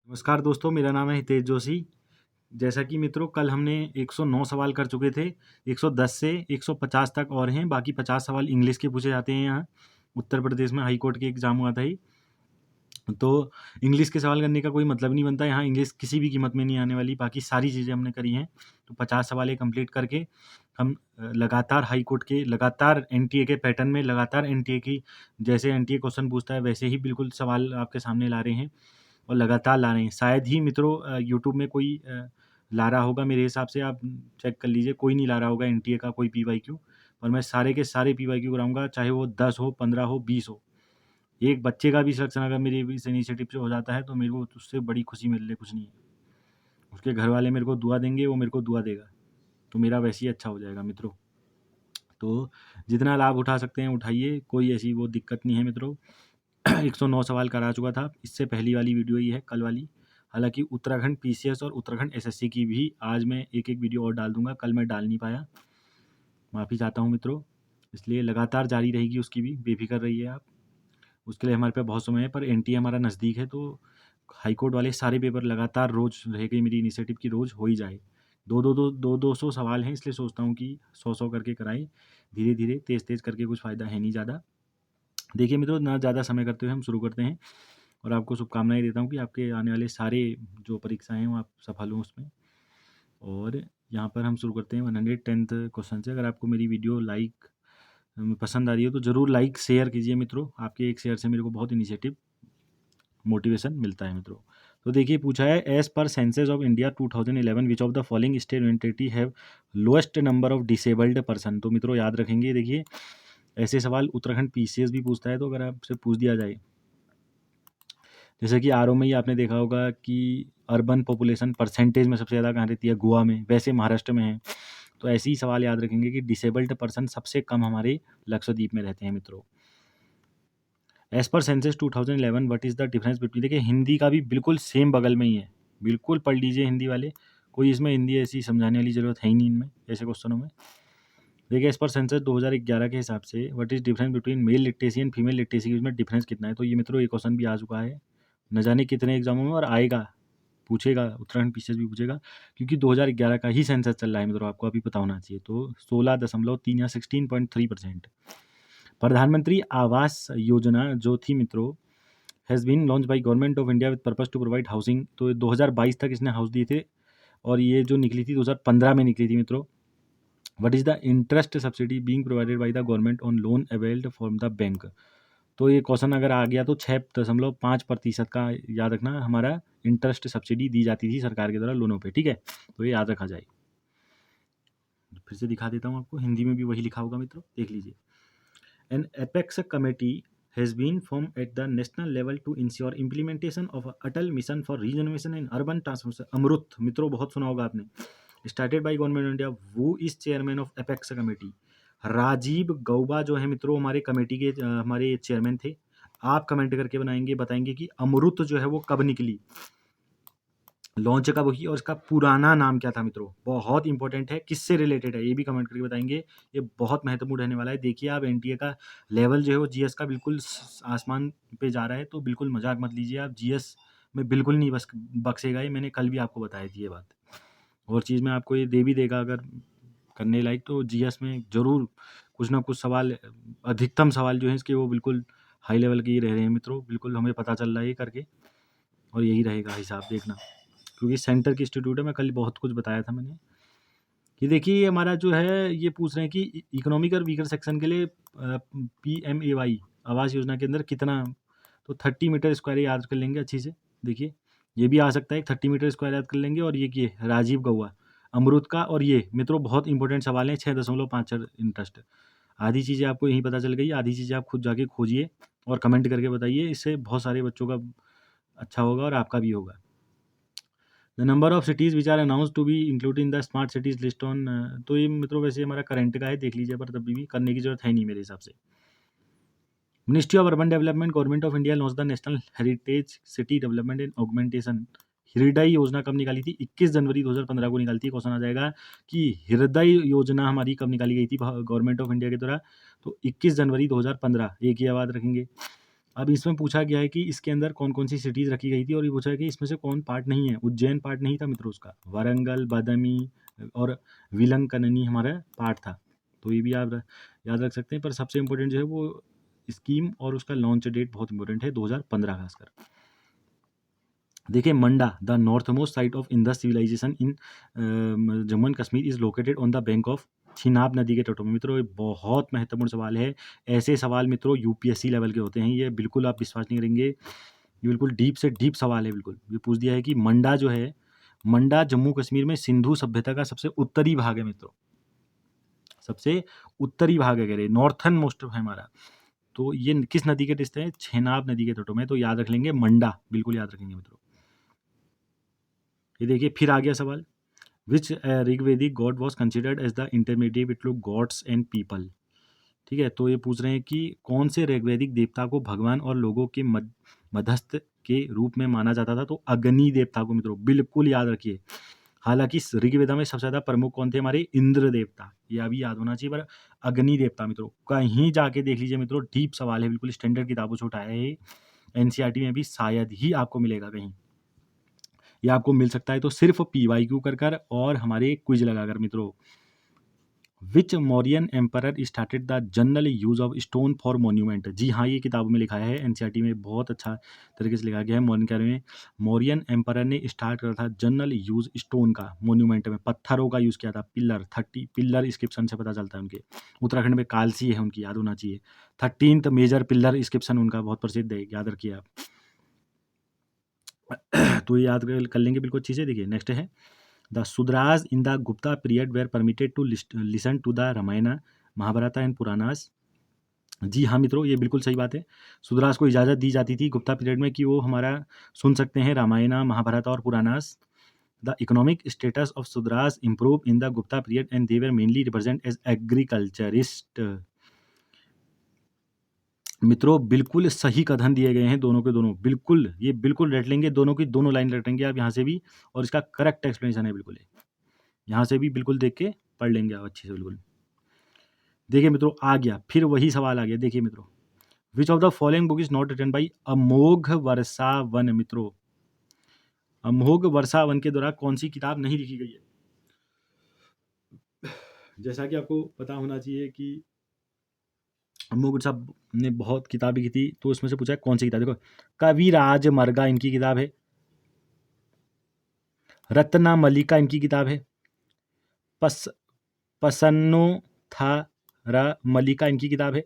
नमस्कार दोस्तों, मेरा नाम है हितेश जोशी। जैसा कि मित्रों कल हमने 109 सवाल कर चुके थे। 110 से 150 तक और हैं। बाकी 50 सवाल इंग्लिश के पूछे जाते हैं। यहाँ उत्तर प्रदेश में हाई कोर्ट के एग्जाम हुआ था ही, तो इंग्लिश के सवाल करने का कोई मतलब नहीं बनता। यहाँ इंग्लिश किसी भी कीमत में नहीं आने वाली। बाकी सारी चीज़ें हमने करी हैं। तो 50 सवाल कंप्लीट करके हम लगातार हाई कोर्ट के, लगातार एनटीए के पैटर्न में, लगातार एनटीए की जैसे एनटीए क्वेश्चन पूछता है वैसे ही बिल्कुल सवाल आपके सामने ला रहे हैं और लगातार ला रहे हैं। शायद ही मित्रों यूट्यूब में कोई ला रहा होगा। मेरे हिसाब से आप चेक कर लीजिए, कोई नहीं ला रहा होगा एनटीए का कोई पीवाईक्यू। और मैं सारे के सारे पीवाईक्यू कराऊंगा, चाहे वो 10 हो, 15 हो, 20 हो। एक बच्चे का भी सिलेक्शन अगर मेरी इस इनिशिएटिव से हो जाता है तो मेरे को उससे बड़ी खुशी मिलने कुछ नहीं है। उसके घर वाले मेरे को दुआ देंगे, वो मेरे को दुआ देगा, तो मेरा वैसे ही अच्छा हो जाएगा मित्रों। तो जितना लाभ उठा सकते हैं उठाइए, कोई ऐसी वो दिक्कत नहीं है मित्रों। 109 सवाल करा चुका था, इससे पहली वाली वीडियो ही है कल वाली। हालांकि उत्तराखंड पीसीएस और उत्तराखंड एसएससी की भी आज मैं एक एक वीडियो और डाल दूंगा। कल मैं डाल नहीं पाया, माफ़ी चाहता हूं मित्रों। इसलिए लगातार जारी रहेगी उसकी भी, बेफिक्र रहिए आप। उसके लिए हमारे पे बहुत समय है, पर एनटीए हमारा नज़दीक है, तो हाईकोर्ट वाले सारे पेपर लगातार रोज़ रहेगी मेरी इनिशिएटिव की, रोज़ हो ही जाए। 200 सवाल हैं, इसलिए सोचता हूँ कि 100 करके कराएं धीरे धीरे, तेज़ तेज़ करके कुछ फ़ायदा है नहीं ज़्यादा। देखिए मित्रों, ना ज़्यादा समय करते हुए हम शुरू करते हैं और आपको शुभकामनाएं देता हूँ कि आपके आने वाले सारे जो परीक्षाएं हैं वो आप सफल हों उसमें। और यहाँ पर हम शुरू करते हैं 110th क्वेश्चन से। अगर आपको मेरी वीडियो पसंद आ रही हो तो ज़रूर लाइक शेयर कीजिए मित्रों। आपके एक शेयर से मेरे को बहुत इनिशिएटिव मोटिवेशन मिलता है मित्रों। तो देखिए पूछा है, as per census of India 2011 which of the following state unity have lowest number of disabled person. तो मित्रों याद रखेंगे, देखिए ऐसे सवाल उत्तराखंड पीसीएस भी पूछता है। तो अगर आपसे पूछ दिया जाए, जैसे कि आरओ में ही आपने देखा होगा कि अर्बन पॉपुलेशन परसेंटेज में सबसे ज़्यादा कहाँ रहती है, गोवा में, वैसे महाराष्ट्र में है। तो ऐसे ही सवाल याद रखेंगे कि डिसेबल्ड पर्सन सबसे कम हमारे लक्षद्वीप में रहते हैं मित्रों। As per census 2011 what is the difference between, देखिए हिंदी का भी बिल्कुल सेम बगल में ही है, बिल्कुल पढ़ लीजिए हिंदी वाले। कोई इसमें हिंदी ऐसी समझाने वाली ज़रूरत है ही नहीं इनमें, ऐसे क्वेश्चनों में। देखिए एज पर सेंसस 2011 के हिसाब से what is difference between mail literacy and female literacy, के बीच में डिफरेंस कितना है। तो ये मित्रों ये क्वेश्चन भी आ चुका है, न जाने कितने एग्जामों में, और आएगा, पूछेगा, उत्तराखंड पीसीएस भी पूछेगा, क्योंकि 2011 का ही सेंसस चल रहा है मित्रों, आपको अभी पता होना चाहिए। तो 16.3 या 16.3%। प्रधानमंत्री आवास योजना जो थी मित्रों, has been launch by government of India with purpose to provide housing. तो 2022 तक इसने हाउस दिए थे, और ये जो निकली थी 2015 में निकली थी मित्रों। What is the interest subsidy being provided by the government on loan availed from the bank. तो ये क्वेश्चन अगर आ गया तो 6.5% का याद रखना, हमारा इंटरेस्ट सब्सिडी दी जाती थी सरकार के द्वारा लोनों पे, ठीक है। तो ये याद रखा जाए। फिर से दिखा देता हूँ आपको, हिंदी में भी वही लिखा होगा मित्रों, देख लीजिए। An apex committee has been form at the national level to ensure implementation of Atal mission for regeneration and urban transformation. Amrut मित्रों बहुत सुना होगा आपने, started by government of India. वो is chairman of apex committee. Rajiv Gauba जो है मित्रों हमारे कमेटी के हमारे चेयरमैन थे। आप कमेंट करके बताएंगे कि अमृत जो है वो कब निकली, लॉन्च कब हुई, और इसका पुराना नाम क्या था मित्रों। बहुत इंपॉर्टेंट है, किससे रिलेटेड है ये भी कमेंट करके बताएंगे। ये बहुत महत्वपूर्ण रहने वाला है। देखिए आप एनटीए का लेवल जो है वो जीएस का बिल्कुल आसमान पे जा रहा है, तो बिल्कुल मजाक मत लीजिए आप। जीएस में बिल्कुल नहीं बक्सेगा ये, मैंने कल भी आपको बताई थी ये बात। और चीज़ में आपको ये दे भी देगा अगर करने लायक, तो जीएस में ज़रूर कुछ ना कुछ सवाल, अधिकतम सवाल जो है इसके वो बिल्कुल हाई लेवल के ही रह रहे हैं मित्रों, बिल्कुल हमें पता चल रहा है ये करके। और यही रहेगा हिसाब, देखना, क्योंकि सेंटर की इंस्टीट्यूट है। मैं कल बहुत कुछ बताया था मैंने कि देखिए ये हमारा जो है ये पूछ रहे हैं कि इकोनॉमिक और वीकर सेक्शन के लिए PMAY आवास योजना के अंदर कितना, तो 30 मीटर स्क्वायर याद कर लेंगे अच्छी से। देखिए ये भी आ सकता है, 30 मीटर स्क्वायर याद कर लेंगे। और ये राजीव गौवा, अमरूद का, और ये मित्रों बहुत इंपॉर्टेंट सवाल है, 6.54 इंटरेस्ट। आधी चीज़ें आपको यहीं पता चल गई, आधी चीज़ें आप खुद जाके खोजिए और कमेंट करके बताइए। इससे बहुत सारे बच्चों का अच्छा होगा और आपका भी होगा। The number of cities which are announce to be include in the smart cities list on. तो ये मित्रों वैसे हमारा करंट का है, देख लीजिए, पर तभी भी करने की जरूरत है नहीं मेरे हिसाब से। Ministry of urban development government of India launch the national heritage city development and augmentation. हृदय योजना कब निकाली थी? 21 जनवरी 2015 को निकाली थी। क्वेश्चन आ जाएगा कि हृदय योजना हमारी कब निकाली गई थी गवर्नमेंट ऑफ इंडिया के द्वारा, तो 21 जनवरी 2015, एक ही याद रखेंगे। अब इसमें पूछा गया है कि इसके अंदर कौन-कौन सी सिटीज़ रखी गई थी और ये पूछा है कि इसमें से कौन पार्ट नहीं है। उज्जैन पार्ट नहीं था मित्रों उसका, वारंगल, बादामी और विलंकननी हमारा पार्ट था। तो ये भी आप याद रख सकते हैं, पर सबसे इम्पोर्टेंट जो है वो स्कीम और उसका लॉन्च डेट बहुत इंपॉर्टेंट है, 2015 खासकर। देखिए Manda, the north most site of Indus civilisation in Jammu and Kashmir is located on the bank of Chenab नदी के तटों में। मित्रों ये बहुत महत्वपूर्ण सवाल है। ऐसे सवाल मित्रों यूपीएससी लेवल के होते हैं, ये बिल्कुल आप विश्वास नहीं करेंगे, ये बिल्कुल डीप से डीप सवाल है। बिल्कुल ये पूछ दिया है कि मंडा जो है, मंडा जम्मू कश्मीर में सिंधु सभ्यता का सबसे उत्तरी भाग है मित्रों, सबसे उत्तरी भाग है, कह रहे नॉर्थन मोस्ट है हमारा। तो ये किस नदी के स्थित है? छेनाब नदी के तटों में। तो याद रख लेंगे मंडा, बिल्कुल याद रखेंगे मित्रों। ये देखिए फिर आ गया सवाल, which Rigvedic god was considered as the intermediate between gods and people. ठीक है, तो ये पूछ रहे हैं कि कौन से ऋग्वेदिक देवता को भगवान और लोगों के मध्यस्थ के रूप में माना जाता था? तो अग्नि देवता को मित्रों, बिल्कुल याद रखिए। हालांकि ऋग्वेदा में सबसे ज्यादा प्रमुख कौन थे? हमारे इंद्र देवता, ये अभी याद होना चाहिए। पर अग्नि देवता मित्रों कहीं जाके देख लीजिए मित्रों, डीप सवाल है, बिल्कुल स्टैंडर्ड किताबों से उठाया है, एनसीईआरटी में भी शायद ही आपको मिलेगा कहीं, या आपको मिल सकता है तो सिर्फ पीवाईक्यू कर और हमारे क्विज लगाकर मित्रों। Which Mauryan emperor started the general use of stone for monument. जी हाँ, ये किताबों में लिखा है, एनसीईआरटी में बहुत अच्छा तरीके से लिखा गया है। मौर्यन एम्परर ने स्टार्ट करा था जनरल यूज स्टोन का, मोन्यूमेंट में पत्थरों का यूज़ किया था। पिलर 30 पिलर इंस्क्रिप्शन से पता चलता है उनके, उत्तराखंड में कालसी है उनकी, याद होना चाहिए। 13th मेजर पिलर इंस्क्रिप्शन उनका बहुत प्रसिद्ध है, याद रखिए आप। तो ये याद कर लेंगे बिल्कुल अच्छी से। देखिए नेक्स्ट है, the Shudras in the Gupta period were permitted to listen to the Ramayana, Mahabharata and Puranas. जी हाँ मित्रों, ये बिल्कुल सही बात है। शूद्रास को इजाज़त दी जाती थी गुप्ता पीरियड में कि वो हमारा सुन सकते हैं रामायण, महाभारत और Puranas. The economic status of Shudras improve in the Gupta period and they were mainly represent as agriculturist. मित्रों बिल्कुल सही कथन दिए गए हैं दोनों के दोनों, बिल्कुल ये बिल्कुल रट लेंगे, दोनों की दोनों लाइन रटेंगे आप यहाँ से भी, और इसका करेक्ट एक्सप्लेनेशन है बिल्कुल, यहाँ से भी बिल्कुल देख के पढ़ लेंगे आप अच्छे से बिल्कुल। देखिए मित्रों आ गया, फिर वही सवाल आ गया। देखिए मित्रों, which of the following book is not written by Amoghavarsha. मित्रों अमोघ वर्षावन के द्वारा कौन सी किताब नहीं लिखी गई है? जैसा कि आपको पता होना चाहिए कि अमोघ साहब ने बहुत किताबें की थी, तो उसमें से पूछा है कौन सी किताब। देखो, कविराज मरगा इनकी किताब है, रत्ना मलिका इनकी किताब है, पसन्नो था मलिका इनकी किताब है,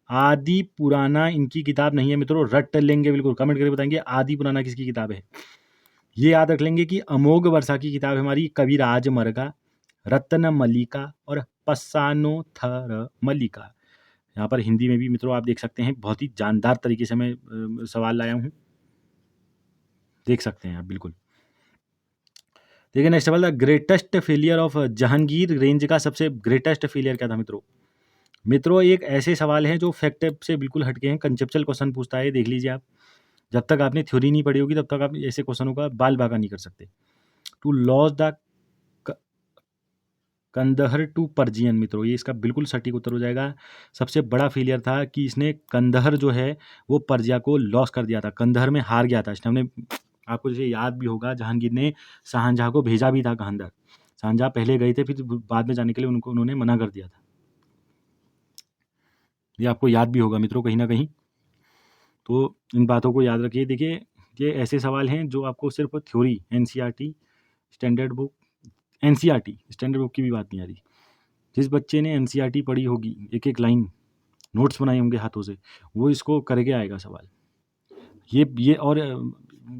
आदि पुराना इनकी किताब नहीं है। मित्रों रट लेंगे बिल्कुल, कमेंट करके बताएंगे आदि पुराना किसकी किताब है। ये याद रख लेंगे कि अमोघ वर्षा की किताब है हमारी कविराज मरगा, रत्न मलिका और पसानो थर मलिका। यहाँ पर हिंदी में भी मित्रों आप देख सकते हैं, बहुत ही जानदार तरीके से मैं सवाल लाया हूँ, देख सकते हैं आप बिल्कुल। देखिए नेक्स्ट सवाल, the greatest failure of Jahangir range का सबसे ग्रेटेस्ट फेलियर क्या था? मित्रों एक ऐसे सवाल हैं जो फैक्ट से बिल्कुल हटके हैं, कंसेप्चुअल क्वेश्चन पूछता है, देख लीजिए आप। जब तक आपने थ्योरी नहीं पढ़ी होगी तब तक आप ऐसे क्वेश्चनों का बाल बाका नहीं कर सकते। To lose the Kandahar to Persian. मित्रों ये इसका बिल्कुल सटीक उत्तर हो जाएगा। सबसे बड़ा फेलियर था कि इसने कंदहर जो है वो पर्जिया को लॉस कर दिया था, कंदहर में हार गया था इसने। हमने आपको जैसे याद भी होगा, जहांगीर ने शाहजहाँ को भेजा भी था कंदहर, शाहजहाँ पहले गए थे, फिर बाद में जाने के लिए उन्होंने मना कर दिया था। ये आपको याद भी होगा मित्रों कहीं ना कहीं, तो इन बातों को याद रखिए। देखिए ये ऐसे सवाल हैं जो आपको सिर्फ theory, NCERT standard book, NCERT standard book की भी बात नहीं आ रही, जिस बच्चे ने एनसीईआरटी पढ़ी होगी, एक एक लाइन नोट्स बनाए होंगे हाथों से, वो इसको करके आएगा सवाल। ये और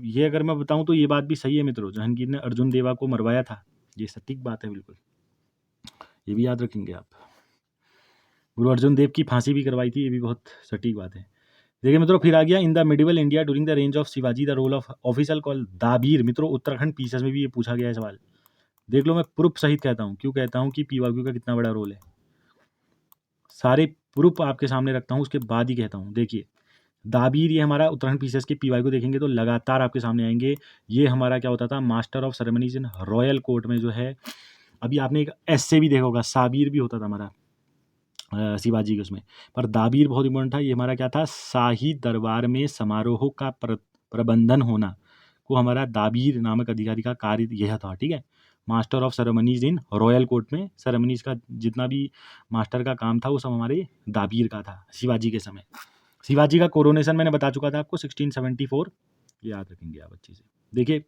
ये अगर मैं बताऊं तो ये बात भी सही है मित्रों, जहांगीर ने अर्जुन देवा को मरवाया था, ये सटीक बात है बिल्कुल, ये भी याद रखेंगे आप। गुरु अर्जुन देव की फांसी भी करवाई थी, ये भी बहुत सटीक बात है। देखिए मित्रों फिर आ गया, in the medieval India during the रेंज of Shivaji the role of official call Dabir. मित्रों उत्तराखंड पीसीएस में भी ये पूछा गया है सवाल, देख लो मैं प्रूफ सहित कहता हूँ, क्यों कहता हूँ कि पीवाक्यू का कितना बड़ा रोल है, सारे प्रूफ आपके सामने रखता हूँ उसके बाद ही कहता हूँ। देखिए दाबीर ये हमारा उत्तराखंड पीसीएस के पीवाई को देखेंगे तो लगातार आपके सामने आएंगे। ये हमारा क्या होता था, master of ceremonies in royal court में जो है, अभी आपने एक एस से भी देखा होगा, साबीर भी होता था हमारा, शिवाजी के उसमें। पर दाबीर बहुत इंपॉर्टेंट था, ये हमारा क्या था, शाही दरबार में समारोह का प्रबंधन होना को हमारा दाबीर नामक अधिकारी का कार्य यह था, ठीक है। Master of ceremonies in royal court में सेरेमनीज का जितना भी मास्टर का काम था वो सब हमारे दाबीर का था शिवाजी के समय। शिवाजी का कोरोनेशन मैंने बता चुका था आपको 1674, याद रखेंगे आप अच्छे से। देखिए